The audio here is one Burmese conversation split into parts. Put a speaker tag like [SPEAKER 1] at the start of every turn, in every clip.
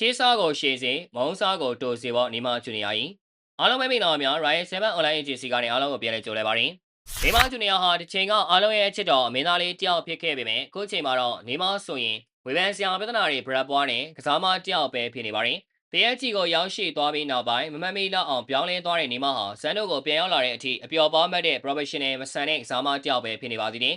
[SPEAKER 1] ချေးစားကိုရှေ့စေမုံစားကိုတိုစေဖို့နေမဂျူနီယာကြီးအားလုံးပဲမိလာများ Riot 7 Online Agency ကနေအားလုံးကိုပြန်လည်ကြိုလဲပါတယ်နေမဂျူနီယာဟာတစ်ချိန်ကအားလုံးရဲ့ချစ်တော်အမင်းသားလေးတယောက်ဖြစ်ခဲ့ပေမဲ့အခုချိန်မှာတော့နေမဆိုရင်ဝေဖန်စရာပြဿနာတွေဗရက်ပွားနဲ့ကစားမတယောက်ပဲဖြစ်နေပါတယ်တရက်ကြီးကိုရောက်ရှိသွားပြီးနောက်ပိုင်းမမတ်မီလောက်အောင်ပြောင်းလဲသွားတဲ့နေမဟာဇန်တို့ကိုပြန်ရောက်လာတဲ့အထိအပျော်ပါးမှတ်တဲ့ professional မဆန်တဲ့ကစားမတယောက်ပဲဖြစ်နေပါသေးတယ်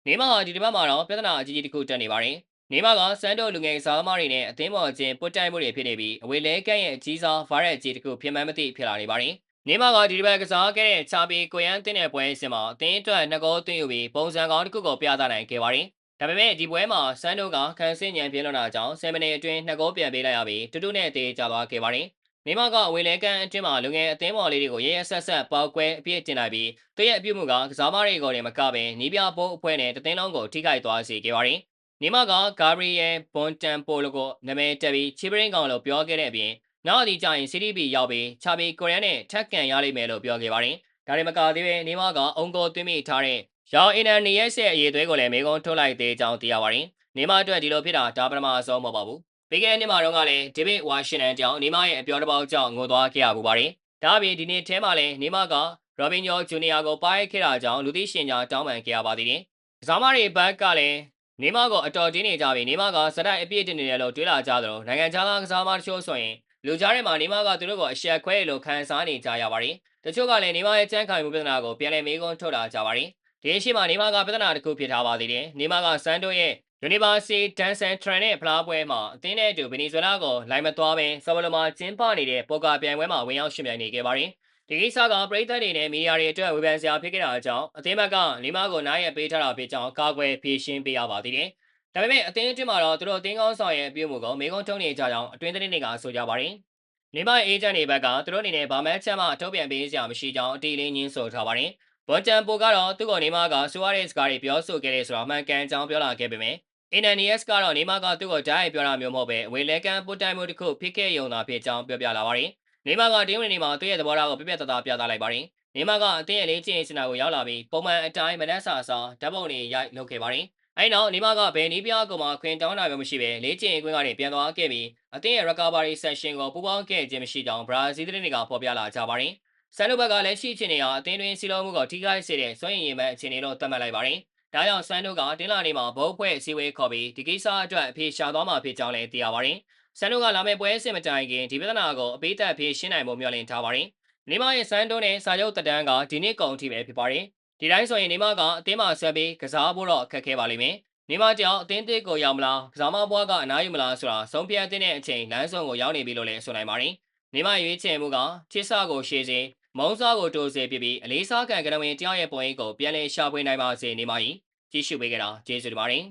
[SPEAKER 1] နေမဟာဒီတစ်ပတ်မှာတော့ပြဿနာအကြီးကြီးတစ်ခုတက်နေပါတယ်နေမကစန်တိုလူငယ်စားသမားတွေနဲ့အသင်းပေါ်ချင်းပွတ်တိုင်မှုတွေဖြစ်နေပြီးအဝေးလဲကန့်ရဲ့အကြီးစားဗိုင်းရပ်စ်ကြီးတစ်ခုဖြစ်မှန်းမသိဖြစ်လာနေပါတယ်။နေမကဒီတစ်ပတ်ကစားခဲ့တဲ့ချာပီကိုရန်တင်းတဲ့ပွဲစဉ်မှာအသင်းအတွက်နှစ်ဂိုးသွင်းယူပြီးပုံစံကောင်းတစ်ခုကိုပြသနိုင်ခဲ့ပါတယ်။ဒါပေမဲ့ဒီပွဲမှာစန်တိုကခံစစ်ညံပြင်းလွန်တာကြောင့်7မိနစ်အတွင်းနှစ်ဂိုးပြန်ပေးလိုက်ရပြီးတူတူနဲ့အသေးကြသွားခဲ့ပါတယ်။နေမကအဝေးလဲကန့်အတွင်းမှာလူငယ်အသင်းပေါ်လေးတွေကိုရဲရဲဆက်ဆက်ပေါက်ကွဲအပြည့်တင်လိုက်ပြီးသူရဲ့အပြုတ်မှုကကစားမတွေကိုလည်းမကဘဲနီးပြပိုးအဖွဲ့နဲ့တသင်းလုံးကိုထိခိုက်သွားစေခဲ့ပါတယ်။နေမကဂါဘရီယယ်ဘွန်တန်ပိုလိုကိုနာမည်တက်ပြီးချီပရင်းကောင်လို့ပြောခဲ့တဲ့အပြင်နောက်အဒီကျရင် CDB ရောက်ပြီးချာဘီကိုရီးယားနဲ့ထက်ကန်ရလိမ့်မယ်လို့ပြောခဲ့ပါတယ်။ဒါတွေမကသေးပဲနေမကအုံကိုသွင်းမိထားတဲ့ရောင်အင်နာနီရဲ့အရေးသွေးကိုလည်းမေကုန်းထုတ်လိုက်သေးကြောင်းသိရပါတယ်။နေမအတွက်ဒီလိုဖြစ်တာဒါပထမအဆုံးမဟုတ်ပါဘူး။ပြီးခဲ့တဲ့နှစ်မှာတော့ကလည်းဒေးဗစ်ဝါရှင်တန်ကြောင့်နေမရဲ့အပြောတပေါက်ကြောင့်ငိုသွားခဲ့ရပူပါတယ်။ဒါအပြင်ဒီနေ့ထဲမှာလည်းနေမကရော်ဘင်ညိုဂျူနီယာကိုပါရိုက်ခဲ့တာကြောင့်လူသိရှင်ကြားတောင်းပန်ခဲ့ရပါသေးတယ်။ကစားမတွေဘက်ကလည်းနေမကအတော်တင်းနေကြပြီနေမကစတိုက်အပြည့်တင်နေတယ်လို့တွေးလာကြသလိုနိုင်ငံခြားသားကစားမတချို့ဆိုရင်လူကြားထဲမှာနေမကသူတို့ကိုအရှက်ခွဲလို့ခံစားနေကြရပါတယ်တချို့ကလည်းနေမရဲ့ကြမ်းခိုင်မှုပြဿနာကိုပြန်လည်မေးခွန်းထုတ်လာကြပါတယ်ဒီရှိမှာနေမကပြဿနာတစ်ခုဖြစ်ထားပါသေးတယ်နေမကစန်တိုရဲ့ University Dance and Trend နဲ့ဖလားပွဲမှာအသင်းနဲ့အတူဗင်နီဇွဲလားကိုလိုက်မသွားဘဲဆော်ဘလိုမှာကျင်းပနေတဲ့ပိုကာပြိုင်ပွဲမှာဝင်ရောက်ရှင်ပြိုင်နေခဲ့ပါတယ်ဒီကိစ္စကပရိသတ်တွေနဲ့မီဒီယာတွေအတွက်ဝေဖန်စရာဖြစ်ခဲ့တာကြောင့်အသင်းဘက်ကနေမကိုနိုင်ရပေးထားတာဖြစ်ကြောင်းကာကွယ်ဖြေရှင်းပေးရပါသေးတယ်။ဒါပေမဲ့အသင်းအတွင်းမှာတော့သူတို့အသင်းကောင်းဆောင်ရဲ့အပြုအမူကိုမေးခွန်းထုတ်နေကြကြောင်းအတွင်းသတင်းတွေကဆိုကြပါတယ်။နေမအေဂျင့်တွေဘက်ကသူတို့အနေနဲ့ဗာမန်ချက်မှအထုတ်ပြန်ပေးစရာမရှိကြောင်းအတီလင်းညင်းဆိုထားပါတယ်။ဘွန်တန်ပိုကတော့သူ့ကိုနေမကဆိုရတဲ့စကားတွေပြောဆိုခဲ့တယ်ဆိုတာမှန်ကန်ကြောင်းပြောလာခဲ့ပေမဲ့NNS ကတော့နေမကသူ့ကိုကြားရပြောတာမျိုးမဟုတ်ပဲအဝေးလဲကန်ပုတ်တိုင်မှုတစ်ခုဖြစ်ခဲ့ရုံသာဖြစ်ကြောင်းပြောပြလာပါတယ်။နေမကတင်းဝင်နေမှာသူ့ရဲ့သဘောထားကိုပြပြတသားပြသလိုက်ပါတယ်။နေမကအသင်းရဲ့လေးချင်းစင်တာကိုရောက်လာပြီးပုံမှန်အတိုင်းမနက်စာစားဓာတ်ပုံတွေရိုက်လုပ်ခဲ့ပါတယ်။အဲဒီနောက်နေမကဘယ်နီးပြားကောင်မှခွင်တောင်းတာမျိုးမရှိပဲလေးချင်းကွင်းကနေပြန်သွားခဲ့ပြီးအသင်းရဲ့ recovery session ကိုပူးပေါင်းခဲ့ခြင်းမရှိကြောင်းဘရာဇီးသတင်းတွေကဖော်ပြလာကြပါတယ်။ဆန်လိုဘက်ကလည်းရှိချင်နေတာအသင်းတွင်စီလုံးမှုကိုထိခိုက်စေတဲ့စွန့်ရင်ရင်မဲ့အခြေအနေလို့သတ်မှတ်လိုက်ပါတယ်။ဒါကြောင့်ဆန်တို့ကတင်းလာနေမှာဘုတ်ဖွဲ့အစည်းအဝေးခေါ်ပြီးဒီကိစ္စအတွက်အဖြေရှာသွားမှာဖြစ်ကြောင်းလည်းသိရပါတယ်။ဆန်တို့ကလာမယ့်ပွဲအစင်မတိုင်ခင်ဒီပြဿနာကိုအပိသက်ဖြေရှင်းနိုင်ဖို့မျှော်လင့်ထားပါတယ်။နေမရဲ့ဆန်တို့နဲ့စာချုပ်တက်တန်းကဒီနှစ်ကုန်ထိပဲဖြစ်ပါတယ်။ဒီတိုင်းဆိုရင်နေမကအသင်းမှာဆွဲပြီးကစားဖို့တော့အခက်ခဲပါလိမ့်မယ်။နေမကြောင့်အသင်းတစ်ကိုရောက်မလားကစားမဘွားကအနားယူမလားဆိုတာဆုံးဖြတ်တဲ့အချိန်လမ်းဆုံးကိုရောက်နေပြီလို့လည်းဆိုနိုင်ပါတယ်။နေမရွေးချယ်မှုကချစ်စကိုရှေ့စေမုံစားကိုတိုးစေဖြစ်ပြီးအလေးစားခံကနဝင်တယောက်ရဲ့ပုံရိပ်ကိုပြန်လည်ရှာဖွေနိုင်ပါစေနေမကြီးကြည့်ရှုပေးကြတာကျေးဇူးတင်ပါတယ်